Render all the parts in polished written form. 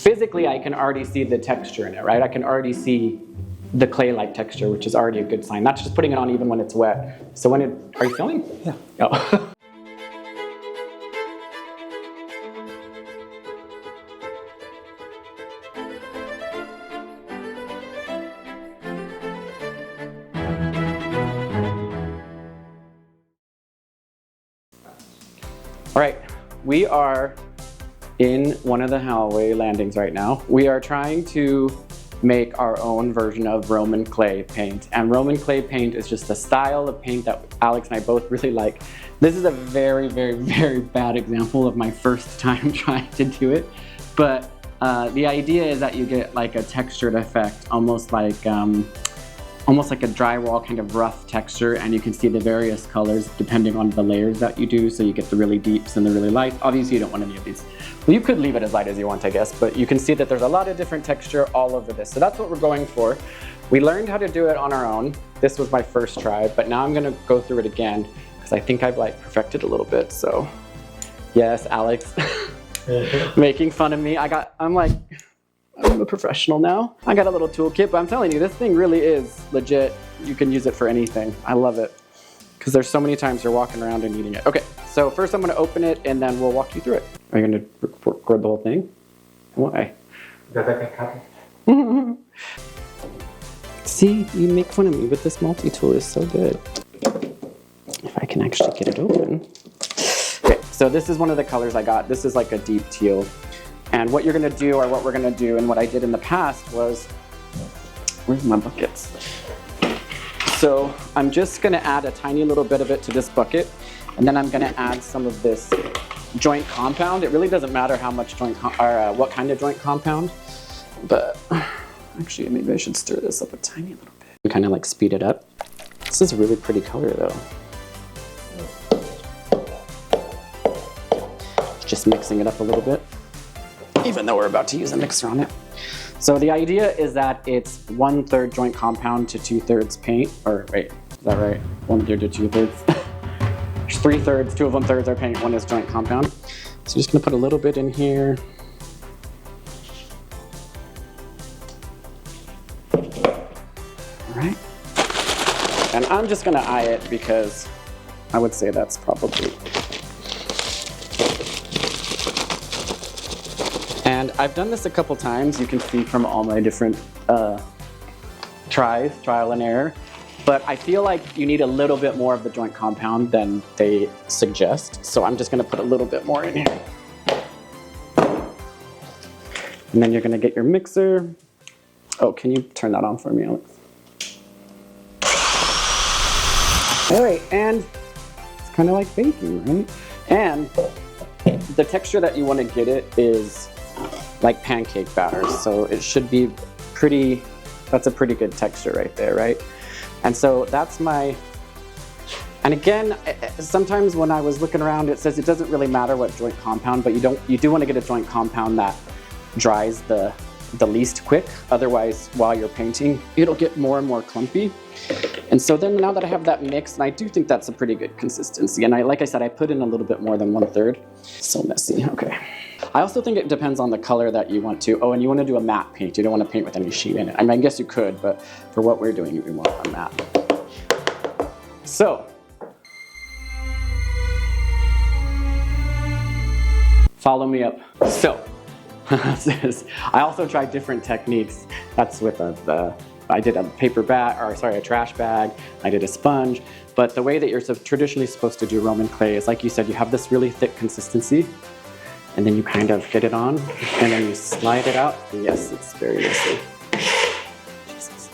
physically I can already see the texture in it, right? I can already see the clay-like texture, which is already a good sign. Not just putting it on even when it's wet. So when are you filming? Yeah. Oh. All right, we are in one of the hallway landings right now. We are trying to make our own version of Roman clay paint. And Roman clay paint is just a style of paint that Alex and I both really like. This is a very, very, very bad example of my first time trying to do it. But the idea is that you get like a textured effect, almost like a drywall kind of rough texture, and you can see the various colors depending on the layers that you do. So you get the really deeps and the really lights. Obviously you don't want any of these. Well, you could leave it as light as you want, I guess, but you can see that there's a lot of different texture all over this. So that's what we're going for. We learned how to do it on our own. This was my first try, but now I'm gonna go through it again because I think I've like perfected a little bit. So yes, Alex, making fun of me. I'm a professional now. I got a little toolkit, but I'm telling you, this thing really is legit. You can use it for anything. I love it. Because there's so many times you're walking around and eating it. Okay, so first I'm gonna open it and then we'll walk you through it. Are you gonna record the whole thing? Why? Does that cut? See, you make fun of me, but this multi-tool is so good. If I can actually get it open. Okay, so this is one of the colors I got. This is like a deep teal. And what you're gonna do, or what we're gonna do, and what I did in the past was, where's my buckets? So I'm just gonna add a tiny little bit of it to this bucket, and then I'm gonna add some of this joint compound. It really doesn't matter how much what kind of joint compound, but actually maybe I should stir this up a tiny little bit and kind of like speed it up. This is a really pretty color though. Just mixing it up a little bit, even though we're about to use a mixer on it. So the idea is that it's 1/3 joint compound to 2/3 paint, or wait, is that right? 1/3 to 2/3. There's 3/3, 2 of 1/3 are paint, 1 is joint compound. So just gonna put a little bit in here. All right. And I'm just gonna eye it because I would say that's probably. And I've done this a couple times. You can see from all my different trial and error. But I feel like you need a little bit more of the joint compound than they suggest. So I'm just gonna put a little bit more in here. And then you're gonna get your mixer. Oh, can you turn that on for me, Alex? All right, and it's kind of like baking, right? And the texture that you want to get it is like pancake batter. So it should be pretty, that's a pretty good texture right there, right? And so that's my, and again, sometimes when I was looking around, it says it doesn't really matter what joint compound, but you do want to get a joint compound that dries the least quick. Otherwise, while you're painting, it'll get more and more clumpy. And so then now that I have that mixed, and I do think that's a pretty good consistency. And like I said, I put in a little bit more than 1/3. So messy, okay. I also think it depends on the color that you want to. Oh, and you want to do a matte paint. You don't want to paint with any sheet in it. I mean, I guess you could, but for what we're doing, we want a matte. So, follow me up. So, I also tried different techniques. That's with I did a a trash bag. I did a sponge. But the way that you're traditionally supposed to do Roman clay is, like you said, you have this really thick consistency, and then you kind of get it on, and then you slide it out. And yes, it's very messy. Jesus.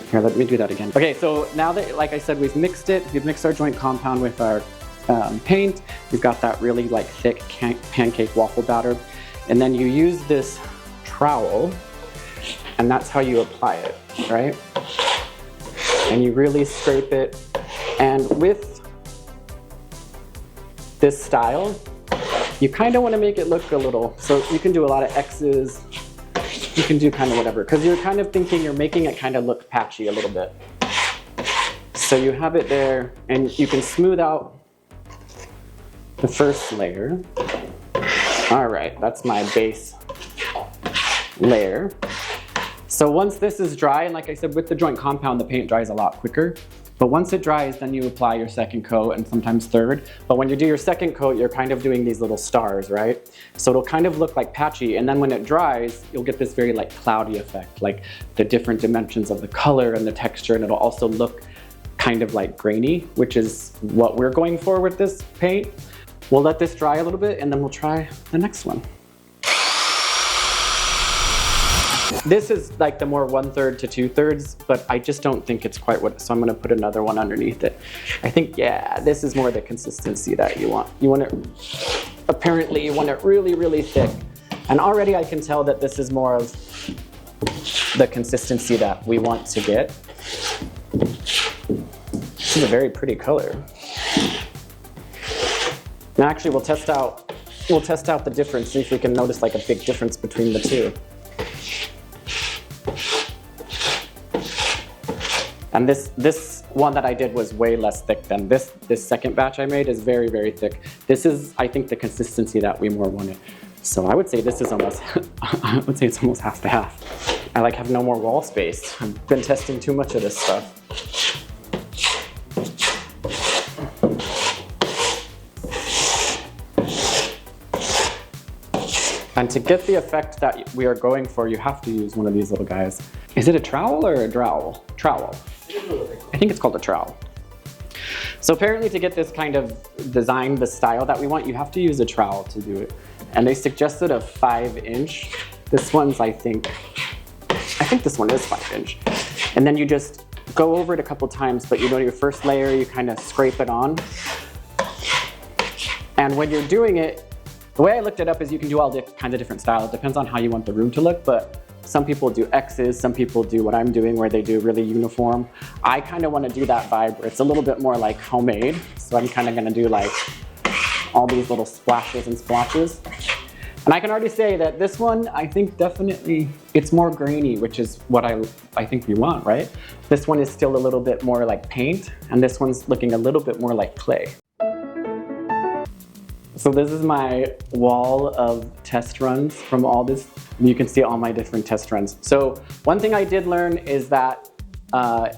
Here, let me do that again. Okay, so now that, like I said, we've mixed our joint compound with our paint. We've got that really like thick pancake waffle batter. And then you use this trowel, and that's how you apply it, right? And you really scrape it. And with this style, you kind of want to make it look a little, so you can do a lot of X's. You can do kind of whatever, because you're kind of thinking you're making it kind of look patchy a little bit. So you have it there, and you can smooth out the first layer All right, that's my base layer. So once this is dry, and like I said, with the joint compound, the paint dries a lot quicker. But once it dries, then you apply your second coat and sometimes third. But when you do your second coat, you're kind of doing these little stars, right? So it'll kind of look like patchy. And then when it dries, you'll get this very like cloudy effect, like the different dimensions of the color and the texture. And it'll also look kind of like grainy, which is what we're going for with this paint. We'll let this dry a little bit and then we'll try the next one. This is like the more 1/3 to 2/3, but I just don't think it's quite what, so I'm gonna put another one underneath it. I think, yeah, this is more the consistency that you want. You want it, apparently you want it really, really thick. And already I can tell that this is more of the consistency that we want to get. This is a very pretty color. Now actually we'll test out the difference, see if we can notice like a big difference between the two. And this one that I did was way less thick than this second batch I made is very, very thick. This is, I think, the consistency that we more wanted. So I would say this is almost, I would say it's almost half to half. I like have no more wall space. I've been testing too much of this stuff. And to get the effect that we are going for, you have to use one of these little guys. Is it a trowel or a trowel? Trowel. I think it's called a trowel. So apparently to get this kind of design, the style that we want, you have to use a trowel to do it. And they suggested a 5-inch. This one's, I think this one is 5-inch. And then you just go over it a couple times, but you know your first layer, you kind of scrape it on. And when you're doing it, the way I looked it up is you can do all kinds of different styles. It depends on how you want the room to look, but some people do X's, some people do what I'm doing where they do really uniform. I kind of want to do that vibe where it's a little bit more like homemade. So I'm kind of going to do like all these little splashes and splotches. And I can already say that this one, I think definitely, it's more grainy, which is what I think we want, right? This one is still a little bit more like paint, and this one's looking a little bit more like clay. So this is my wall of test runs from all this. You can see all my different test runs. So one thing I did learn is that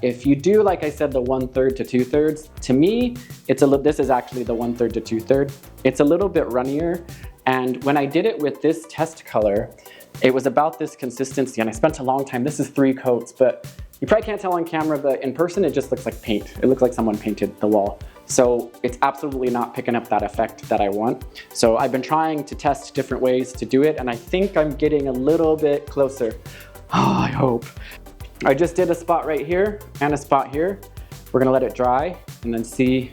if you do, like I said, the 1/3 to 2/3, to me, this is actually the 1/3 to 2/3. It's a little bit runnier. And when I did it with this test color, it was about this consistency, and I spent a long time. This is 3 coats, but you probably can't tell on camera, but in person, it just looks like paint. It looks like someone painted the wall. So it's absolutely not picking up that effect that I want. So I've been trying to test different ways to do it, and I think I'm getting a little bit closer. Oh, I hope. I just did a spot right here and a spot here. We're gonna let it dry and then see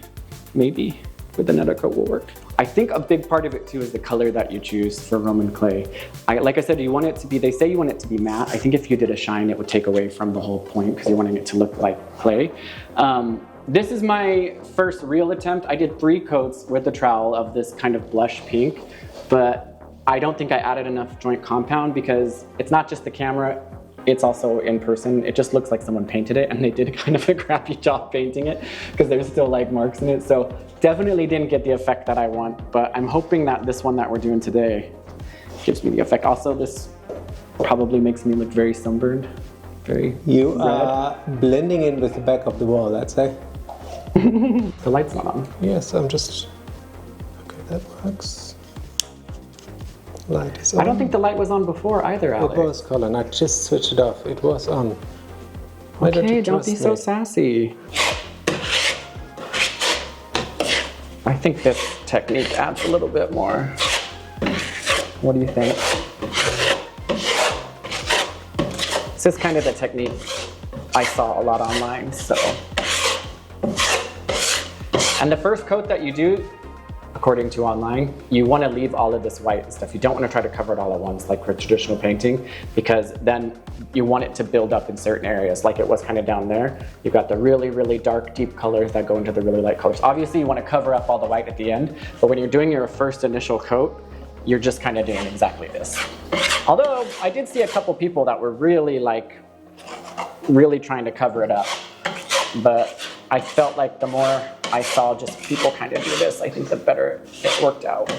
maybe with another coat will work. I think a big part of it too is the color that you choose for Roman clay. Like I said, you want it to be, they say you want it to be matte. I think if you did a shine, it would take away from the whole point because you're wanting it to look like clay. This is my first real attempt. I did 3 coats with the trowel of this kind of blush pink, but I don't think I added enough joint compound because it's not just the camera, it's also in person. It just looks like someone painted it, and they did kind of a crappy job painting it because there's still like marks in it. So definitely didn't get the effect that I want, but I'm hoping that this one that we're doing today gives me the effect. Also, this probably makes me look very sunburned, very You red. are blending in with the back of the wall, that's it. The light's not on. Yes, I'm just, okay, that works. Light is on. I don't think the light was on before either, Alex. It was, Colin, I just switched it off. It was on. Why don't Okay, you don't trust be so me? sassy. I think this technique adds a little bit more. What do you think? This is kind of the technique I saw a lot online, so. And the first coat that you do, according to online, you want to leave all of this white and stuff. You don't want to try to cover it all at once like for traditional painting, because then you want it to build up in certain areas, like it was kind of down there. You've got the really, really dark, deep colors that go into the really light colors. Obviously, you want to cover up all the white at the end, but when you're doing your first initial coat, you're just kind of doing exactly this. Although, I did see a couple people that were really trying to cover it up, but I felt like the more I saw just people kind of do this, I think the better it worked out.